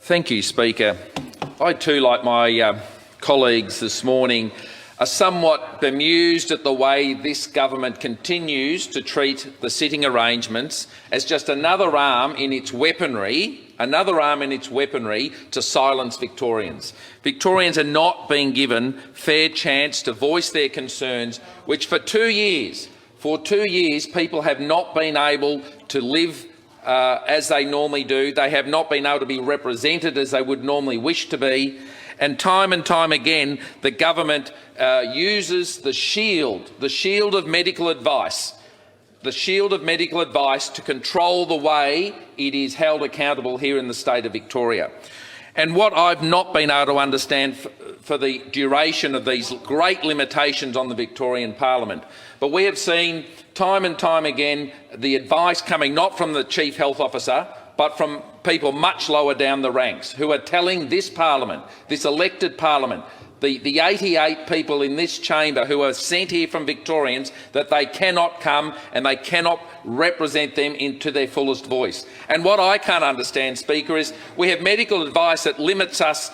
Thank you, Speaker. I too, like my colleagues this morning, are somewhat bemused at the way this government continues to treat the sitting arrangements as just another arm in its weaponry to silence Victorians. Victorians are not being given fair chance to voice their concerns, which for 2 years, people have not been able to live as they normally do. They have not been able to be represented as they would normally wish to be. And time again, the government uses the shield of medical advice, to control the way it is held accountable here in the state of Victoria. And what I've not been able to understand for the duration of these great limitations on the Victorian Parliament, but we have seen time and time again the advice coming not from the Chief Health Officer, but from people much lower down the ranks who are telling this Parliament, this elected Parliament, the 88 people in this chamber who are sent here from Victorians, that they cannot come and they cannot represent them into their fullest voice. And what I can't understand, Speaker, is we have medical advice that limits us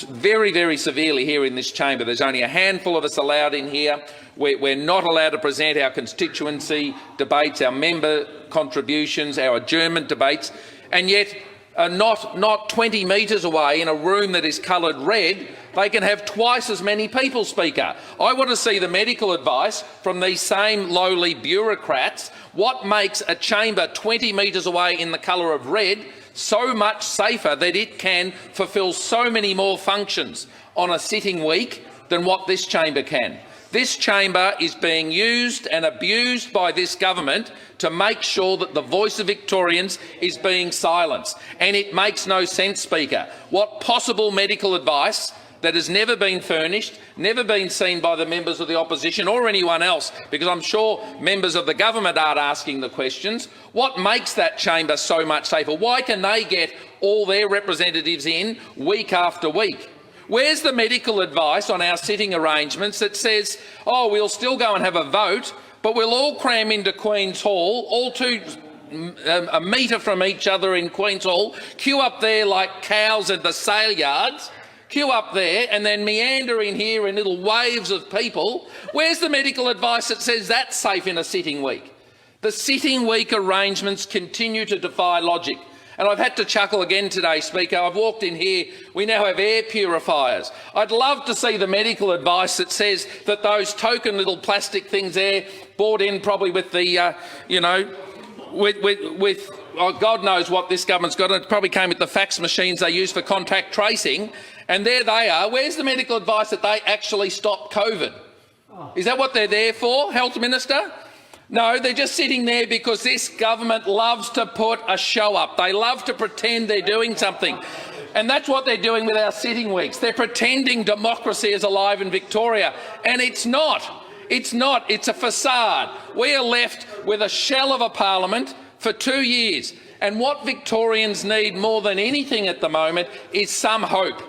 very, very severely here in this chamber. There's only a handful of us allowed in here. We're not allowed to present our constituency debates, our member contributions, our adjournment debates, and yet not 20 metres away in a room that is coloured red, they can have twice as many people, Speaker. I want to see the medical advice from these same lowly bureaucrats. What makes a chamber 20 metres away in the colour of red so much safer that it can fulfil so many more functions on a sitting week than what this chamber can? This chamber is being used and abused by this government to make sure that the voice of Victorians is being silenced. And it makes no sense, Speaker. What possible medical advice that has never been furnished, never been seen by the members of the opposition or anyone else, because I'm sure members of the government aren't asking the questions, what makes that chamber so much safer? Why can they get all their representatives in week after week? Where's the medical advice on our sitting arrangements that says, oh, we'll still go and have a vote, but we'll all cram into Queen's Hall, all a metre from each other in Queen's Hall, queue up there like cows at the sale yards, queue up there and then meander in here in little waves of people? Where's the medical advice that says that's safe in a sitting week? The sitting week arrangements continue to defy logic. And I've had to chuckle again today, Speaker. I've walked in here, we now have air purifiers. I'd love to see the medical advice that says that those token little plastic things there, bought in probably with the, God knows what this government's got, and it probably came with the fax machines they use for contact tracing, and there they are. Where's the medical advice that they actually stop COVID? Is that what they're there for, Health Minister? No, they're just sitting there because this government loves to put a show up. They love to pretend they're doing something. And that's what they're doing with our sitting weeks. They're pretending democracy is alive in Victoria, and it's not. It's not. It's a facade. We are left with a shell of a parliament for 2 years. And what Victorians need more than anything at the moment is some hope.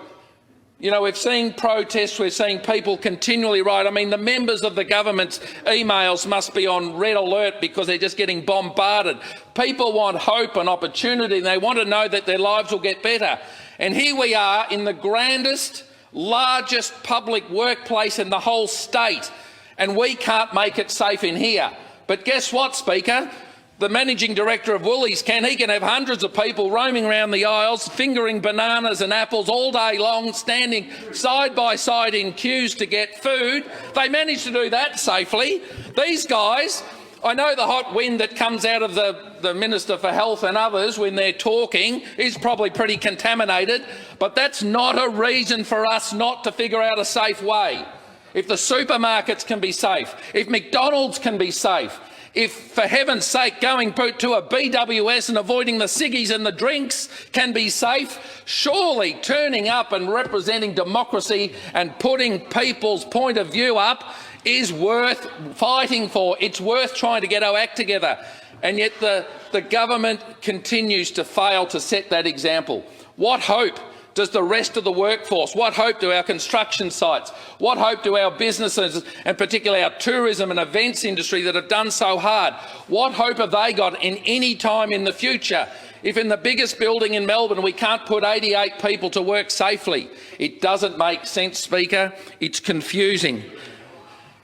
You know, we've seen protests, we're seeing people continually write. I mean, the members of the government's emails must be on red alert because they're just getting bombarded. People want hope and opportunity, and they want to know that their lives will get better. And here we are in the grandest, largest public workplace in the whole state, and we can't make it safe in here. But guess what, Speaker? The managing director of Woolies can have hundreds of people roaming around the aisles, fingering bananas and apples all day long, standing side by side in queues to get food. They managed to do that safely. These guys, I know the hot wind that comes out of the Minister for Health and others when they're talking is probably pretty contaminated, but that's not a reason for us not to figure out a safe way. If the supermarkets can be safe, if McDonald's can be safe, if, for heaven's sake, going to a BWS and avoiding the ciggies and the drinks can be safe, surely turning up and representing democracy and putting people's point of view up is worth fighting for. It's worth trying to get our act together. And yet the government continues to fail to set that example. What hope does the rest of the workforce, what hope do our construction sites, what hope do our businesses, and particularly our tourism and events industry that have done so hard, what hope have they got in any time in the future If in the biggest building in Melbourne we can't put 88 people to work safely? It doesn't make sense, Speaker. It's confusing.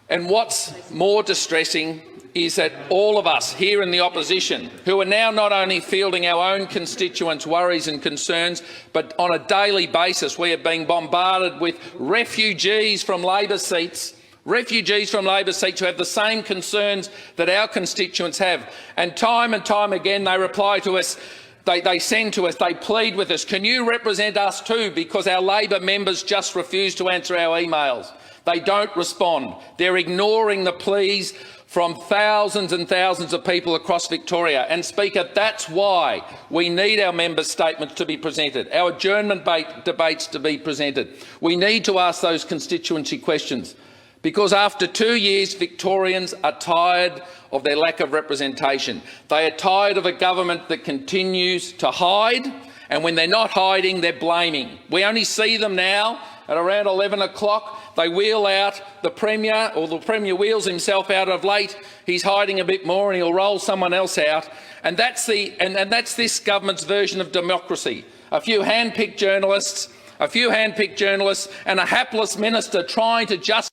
And what's more distressing is that all of us here in the opposition, who are now not only fielding our own constituents' worries and concerns, but on a daily basis we are being bombarded with refugees from Labor seats who have the same concerns that our constituents have. And time again they reply to us, they send to us, they plead with us, can you represent us too, because our Labor members just refuse to answer our emails. They don't respond. They're ignoring the pleas from thousands and thousands of people across Victoria. And, Speaker, that's why we need our members' statements to be presented, our adjournment debates to be presented. We need to ask those constituency questions, because after 2 years, Victorians are tired of their lack of representation. They are tired of a government that continues to hide, and when they're not hiding, they're blaming. We only see them now at around 11 o'clock. They wheel out the Premier, or the Premier wheels himself out of late. He's hiding a bit more and he'll roll someone else out. And that's this government's version of democracy. A few hand-picked journalists and a hapless minister trying to just